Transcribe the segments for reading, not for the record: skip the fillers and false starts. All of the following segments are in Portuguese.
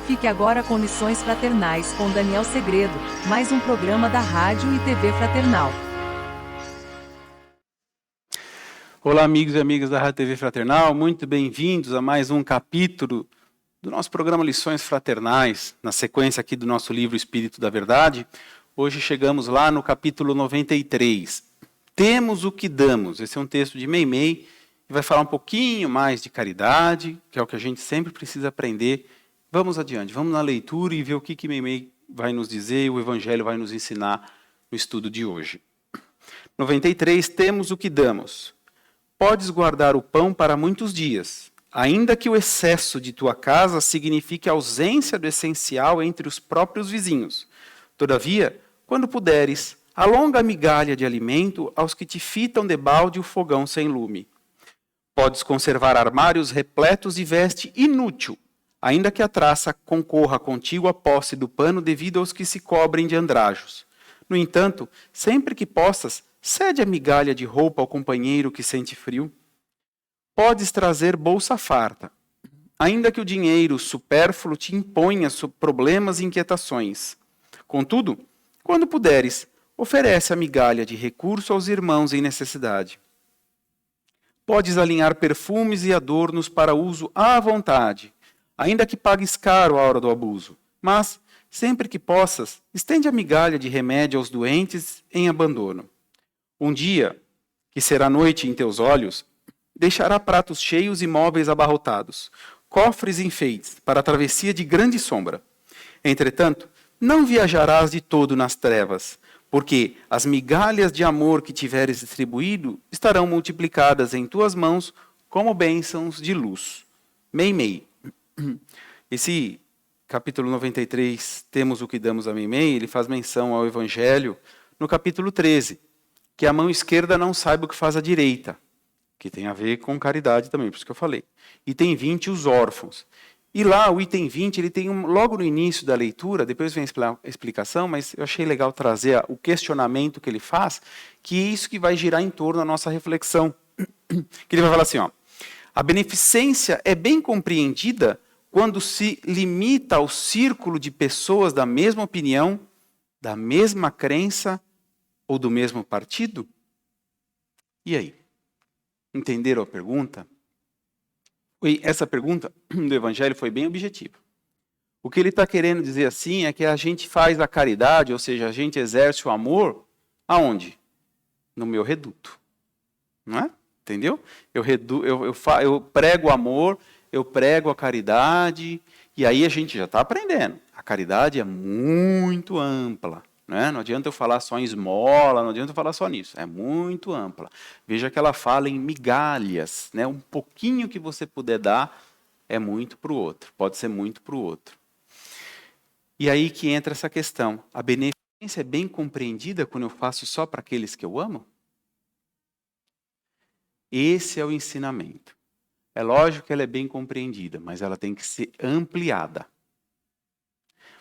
Fique agora com Lições Fraternais com Daniel Segredo, mais um programa da Rádio e TV Fraternal. Olá, amigos e amigas da Rádio e TV Fraternal, muito bem-vindos a mais um capítulo do nosso programa Lições Fraternais, na sequência aqui do nosso livro Espírito da Verdade. Hoje chegamos lá no capítulo 93. Temos o que damos. Esse é um texto de Meimei, que vai falar um pouquinho mais de caridade, que é o que a gente sempre precisa aprender. Vamos adiante, vamos na leitura e ver o que Meimei vai nos dizer e o Evangelho vai nos ensinar no estudo de hoje. 93, temos o que damos. Podes guardar o pão para muitos dias, ainda que o excesso de tua casa signifique a ausência do essencial entre os próprios vizinhos. Todavia, quando puderes, alonga a migalha de alimento aos que te fitam debalde o fogão sem lume. Podes conservar armários repletos de veste inútil, ainda que a traça concorra contigo à posse do pano devido aos que se cobrem de andrajos. No entanto, sempre que possas, cede a migalha de roupa ao companheiro que sente frio. Podes trazer bolsa farta, ainda que o dinheiro supérfluo te imponha problemas e inquietações. Contudo, quando puderes, oferece a migalha de recurso aos irmãos em necessidade. Podes alinhar perfumes e adornos para uso à vontade, ainda que pagues caro a hora do abuso. Mas, sempre que possas, estende a migalha de remédio aos doentes em abandono. Um dia, que será noite em teus olhos, deixará pratos cheios e móveis abarrotados, cofres e enfeites, para a travessia de grande sombra. Entretanto, não viajarás de todo nas trevas, porque as migalhas de amor que tiveres distribuído estarão multiplicadas em tuas mãos como bênçãos de luz. Meimei. Esse capítulo 93, temos o que damos a Meimei, ele faz menção ao Evangelho no capítulo 13, que a mão esquerda não saiba o que faz a direita, que tem a ver com caridade também, por isso que eu falei. Item 20, os órfãos. E lá, o item 20, ele tem logo no início da leitura, depois vem a explicação, mas eu achei legal trazer o questionamento que ele faz, que é isso que vai girar em torno da nossa reflexão. Que ele vai falar assim, ó, a beneficência é bem compreendida quando se limita ao círculo de pessoas da mesma opinião, da mesma crença, ou do mesmo partido? E aí? Entenderam a pergunta? Essa pergunta do Evangelho foi bem objetiva. O que ele está querendo dizer assim é que a gente faz a caridade, ou seja, a gente exerce o amor, aonde? No meu reduto. Não é? Entendeu? Eu prego o amor, eu prego a caridade, e aí a gente já está aprendendo. A caridade é muito ampla. Não adianta eu falar só em esmola, não adianta eu falar só nisso. É muito ampla. Veja que ela fala em migalhas. Um pouquinho que você puder dar é muito para o outro. Pode ser muito para o outro. E aí que entra essa questão. A beneficência é bem compreendida quando eu faço só para aqueles que eu amo? Esse é o ensinamento. É lógico que ela é bem compreendida, mas ela tem que ser ampliada.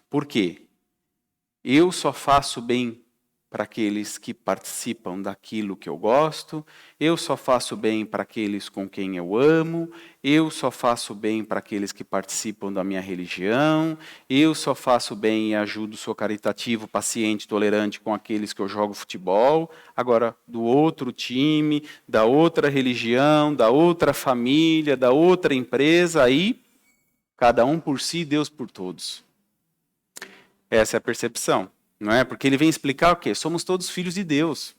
Por quê? Eu só faço bem para aqueles que participam daquilo que eu gosto, eu só faço bem para aqueles com quem eu amo, eu só faço bem para aqueles que participam da minha religião, eu só faço bem e ajudo, sou caritativo, paciente, tolerante com aqueles que eu jogo futebol. Agora, do outro time, da outra religião, da outra família, da outra empresa, aí, cada um por si, Deus por todos. Essa é a percepção, não é? Porque ele vem explicar o quê? Somos todos filhos de Deus.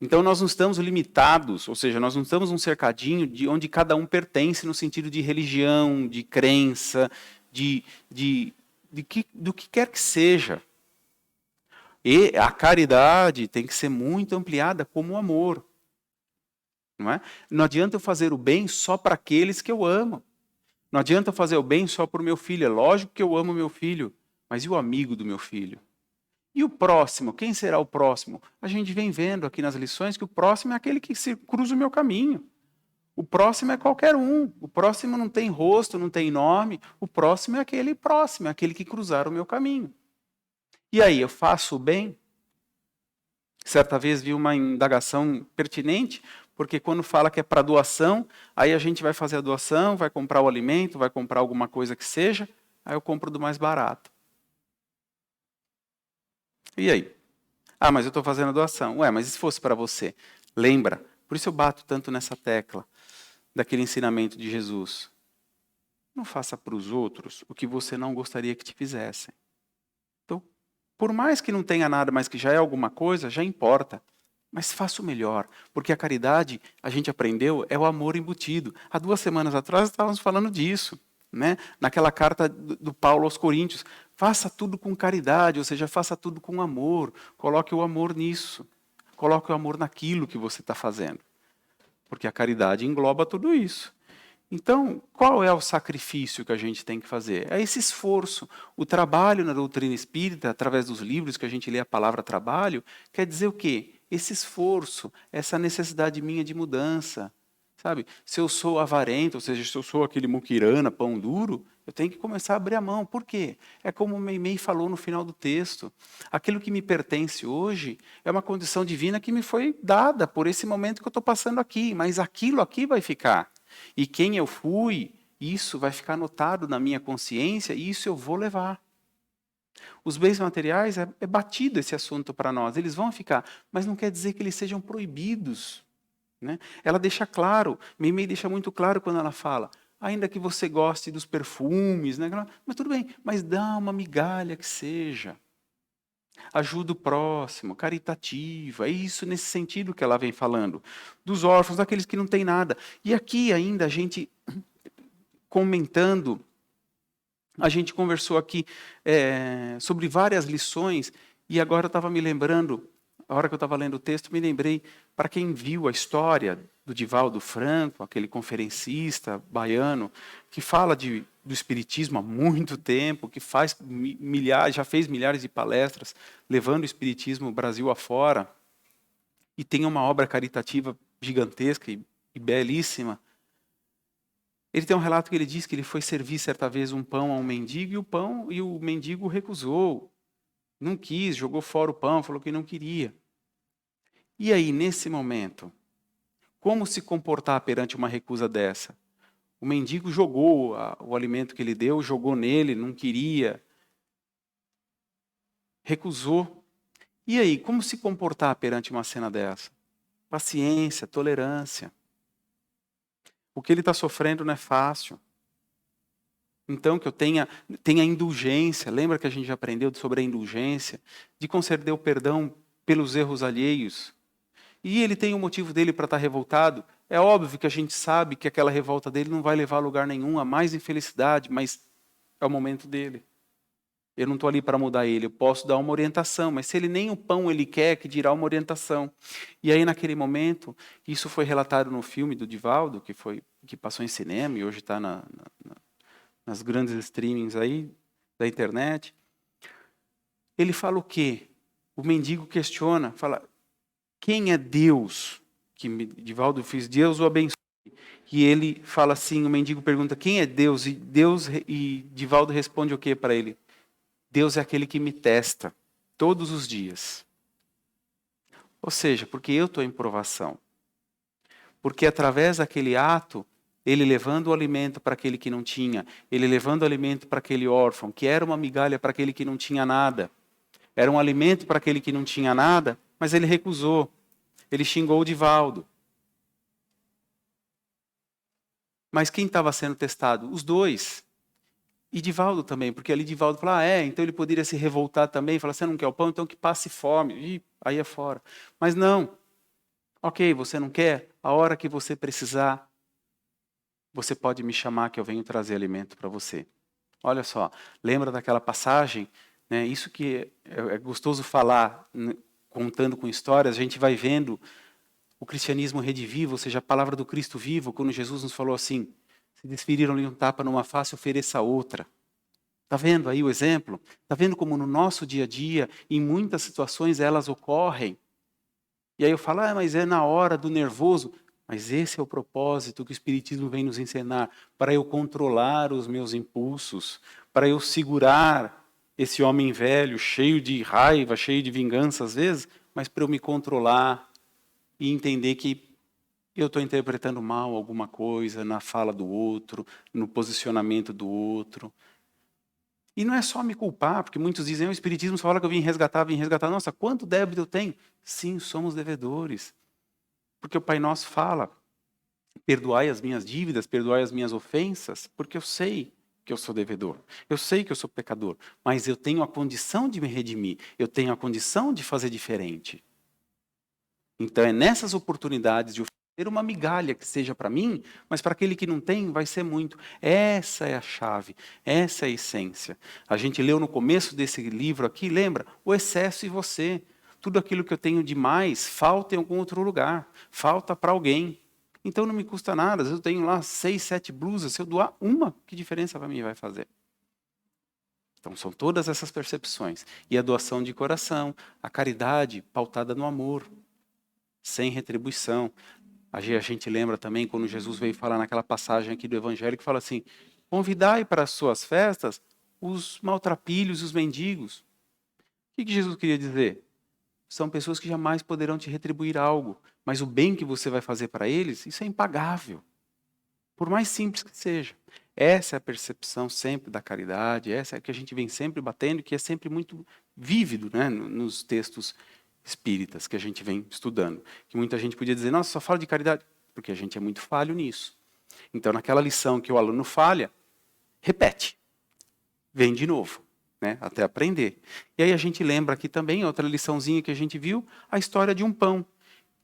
Então nós não estamos limitados, ou seja, nós não estamos num cercadinho de onde cada um pertence no sentido de religião, de crença, do que quer que seja. E a caridade tem que ser muito ampliada como o amor. Não é? Não adianta eu fazer o bem só para aqueles que eu amo. Não adianta eu fazer o bem só para o meu filho. É lógico que eu amo meu filho. Mas e o amigo do meu filho? E o próximo? Quem será o próximo? A gente vem vendo aqui nas lições que o próximo é aquele que se cruza o meu caminho. O próximo é qualquer um. O próximo não tem rosto, não tem nome. O próximo é aquele que cruzar o meu caminho. E aí, eu faço o bem? Certa vez vi uma indagação pertinente, porque quando fala que é para doação, aí a gente vai fazer a doação, vai comprar o alimento, vai comprar alguma coisa que seja. Aí eu compro do mais barato. E aí? Ah, mas eu estou fazendo a doação. Ué, mas e se fosse para você? Lembra? Por isso eu bato tanto nessa tecla daquele ensinamento de Jesus. Não faça para os outros o que você não gostaria que te fizessem. Então, por mais que não tenha nada, mas que já é alguma coisa, já importa. Mas faça o melhor, porque a caridade, a gente aprendeu, é o amor embutido. Há 2 semanas atrás estávamos falando disso, né? Naquela carta do Paulo aos Coríntios. Faça tudo com caridade, ou seja, faça tudo com amor. Coloque o amor nisso. Coloque o amor naquilo que você está fazendo. Porque a caridade engloba tudo isso. Então, qual é o sacrifício que a gente tem que fazer? É esse esforço. O trabalho na doutrina espírita, através dos livros que a gente lê a palavra trabalho, quer dizer o quê? Esse esforço, essa necessidade minha de mudança. Sabe? Se eu sou avarento, ou seja, se eu sou aquele muquirana, pão duro, eu tenho que começar a abrir a mão. Por quê? É como o Meimei falou no final do texto. Aquilo que me pertence hoje é uma condição divina que me foi dada por esse momento que eu estou passando aqui, mas aquilo aqui vai ficar. E quem eu fui, isso vai ficar anotado na minha consciência e isso eu vou levar. Os bens materiais, é batido esse assunto para nós, eles vão ficar, mas não quer dizer que eles sejam proibidos. Né? Ela deixa claro, Meimei deixa muito claro quando ela fala, ainda que você goste dos perfumes, né? Mas tudo bem, mas dá uma migalha que seja. Ajuda o próximo, caritativa, é isso nesse sentido que ela vem falando. Dos órfãos, daqueles que não têm nada. E aqui ainda a gente comentando, a gente conversou aqui sobre várias lições, e agora eu estava me lembrando, a hora que eu estava lendo o texto, me lembrei, para quem viu a história do Divaldo Franco, aquele conferencista baiano, que fala do espiritismo há muito tempo, que já fez milhares de palestras, levando o espiritismo Brasil afora, e tem uma obra caritativa gigantesca e belíssima. Ele tem um relato que ele diz que ele foi servir certa vez um pão a um mendigo e o mendigo recusou. Não quis, jogou fora o pão, falou que não queria. E aí, nesse momento, como se comportar perante uma recusa dessa? O mendigo jogou o alimento que ele deu, jogou nele, não queria, recusou. E aí, como se comportar perante uma cena dessa? Paciência, tolerância. O que ele está sofrendo não é fácil. Então, que eu tenha indulgência. Lembra que a gente já aprendeu sobre a indulgência? De conceder o perdão pelos erros alheios. E ele tem um motivo dele para estar revoltado. É óbvio que a gente sabe que aquela revolta dele não vai levar a lugar nenhum, a mais infelicidade, mas é o momento dele. Eu não estou ali para mudar ele, eu posso dar uma orientação, mas se ele nem o pão ele quer, que dirá uma orientação. E aí, naquele momento, isso foi relatado no filme do Divaldo, que passou em cinema e hoje está nas grandes streamings aí da internet. Ele fala o quê? O mendigo questiona, fala, quem é Deus? Que Divaldo fez, Deus o abençoe. E ele fala assim, o mendigo pergunta, quem é Deus? E Divaldo responde o quê para ele? Deus é aquele que me testa todos os dias. Ou seja, porque eu estou em provação. Porque através daquele ato, ele levando o alimento para aquele que não tinha, ele levando o alimento para aquele órfão, que era uma migalha para aquele que não tinha nada, era um alimento para aquele que não tinha nada, mas ele recusou. Ele xingou o Divaldo. Mas quem estava sendo testado? Os dois. E Divaldo também, porque ali Divaldo fala, então ele poderia se revoltar também, falar, você não quer o pão, então que passe fome. E aí é fora. Mas não. Ok, você não quer? A hora que você precisar, você pode me chamar que eu venho trazer alimento para você. Olha só, lembra daquela passagem? Né? Isso que é gostoso falar, né? Contando com histórias, a gente vai vendo o cristianismo redivivo, ou seja, a palavra do Cristo vivo, quando Jesus nos falou assim, se desferiram-lhe um tapa numa face, ofereça outra. Está vendo aí o exemplo? Está vendo como no nosso dia a dia, em muitas situações, elas ocorrem? E aí eu falo, mas é na hora do nervoso. Mas esse é o propósito que o Espiritismo vem nos ensinar, para eu controlar os meus impulsos, para eu segurar esse homem velho, cheio de raiva, cheio de vingança às vezes, mas para eu me controlar e entender que eu estou interpretando mal alguma coisa na fala do outro, no posicionamento do outro. E não é só me culpar, porque muitos dizem, o Espiritismo só fala que eu vim resgatar. Nossa, quanto débito eu tenho? Sim, somos devedores. Porque o Pai Nosso fala, perdoai as minhas dívidas, perdoai as minhas ofensas, porque eu sei que eu sou devedor. Eu sei que eu sou pecador, mas eu tenho a condição de me redimir. Eu tenho a condição de fazer diferente. Então é nessas oportunidades de oferecer uma migalha que seja para mim, mas para aquele que não tem vai ser muito. Essa é a chave, essa é a essência. A gente leu no começo desse livro aqui, lembra? O excesso e você. Tudo aquilo que eu tenho de mais falta em algum outro lugar, falta para alguém. Então não me custa nada, às vezes eu tenho lá 6, 7 blusas, se eu doar uma, que diferença para mim vai fazer? Então são todas essas percepções. E a doação de coração, a caridade pautada no amor, sem retribuição. A gente lembra também quando Jesus veio falar naquela passagem aqui do Evangelho, que fala assim, convidai para as suas festas os maltrapilhos, os mendigos. O que Jesus queria dizer? São pessoas que jamais poderão te retribuir algo, mas o bem que você vai fazer para eles, isso é impagável. Por mais simples que seja. Essa é a percepção sempre da caridade, essa é a que a gente vem sempre batendo, que é sempre muito vívido, né, nos textos espíritas que a gente vem estudando. Que muita gente podia dizer, nossa, só fala de caridade, porque a gente é muito falho nisso. Então, naquela lição que o aluno falha, repete, vem de novo. Né, até aprender. E aí a gente lembra aqui também, outra liçãozinha que a gente viu, a história de um pão.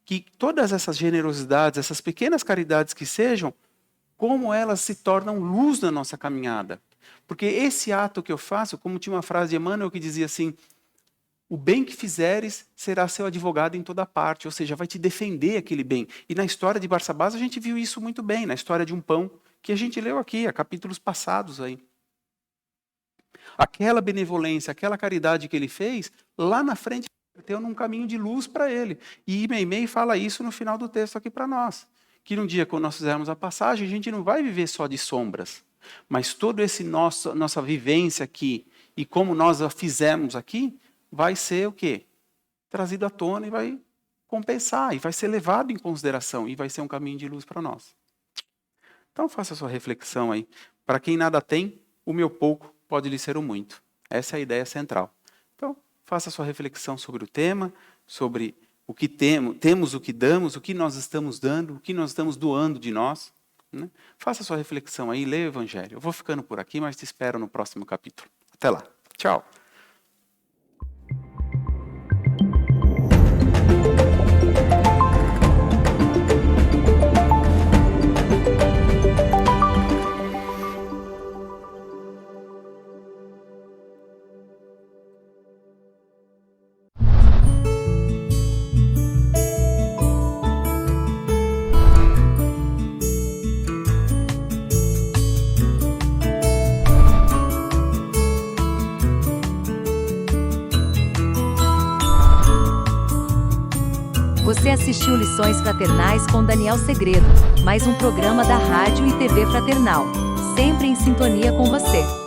Que todas essas generosidades, essas pequenas caridades que sejam, como elas se tornam luz na nossa caminhada. Porque esse ato que eu faço, como tinha uma frase de Emmanuel que dizia assim, o bem que fizeres será seu advogado em toda parte, ou seja, vai te defender aquele bem. E na história de Barsabás a gente viu isso muito bem, na história de um pão, que a gente leu aqui, há capítulos passados aí. Aquela benevolência, aquela caridade que ele fez, lá na frente, deu num caminho de luz para ele. E Meimei fala isso no final do texto aqui para nós. Que num dia, quando nós fizermos a passagem, a gente não vai viver só de sombras. Mas toda essa nossa vivência aqui, e como nós a fizemos aqui, vai ser o quê? Trazido à tona e vai compensar, e vai ser levado em consideração, e vai ser um caminho de luz para nós. Então faça a sua reflexão aí. Para quem nada tem, o meu pouco pode lhe ser o muito. Essa é a ideia central. Então, faça a sua reflexão sobre o tema, sobre o que temos, o que damos, o que nós estamos dando, o que nós estamos doando de nós. Né? Faça a sua reflexão aí, leia o Evangelho. Eu vou ficando por aqui, mas te espero no próximo capítulo. Até lá. Tchau. Você assistiu Lições Fraternais com Daniel Segredo, mais um programa da Rádio e TV Fraternal, sempre em sintonia com você.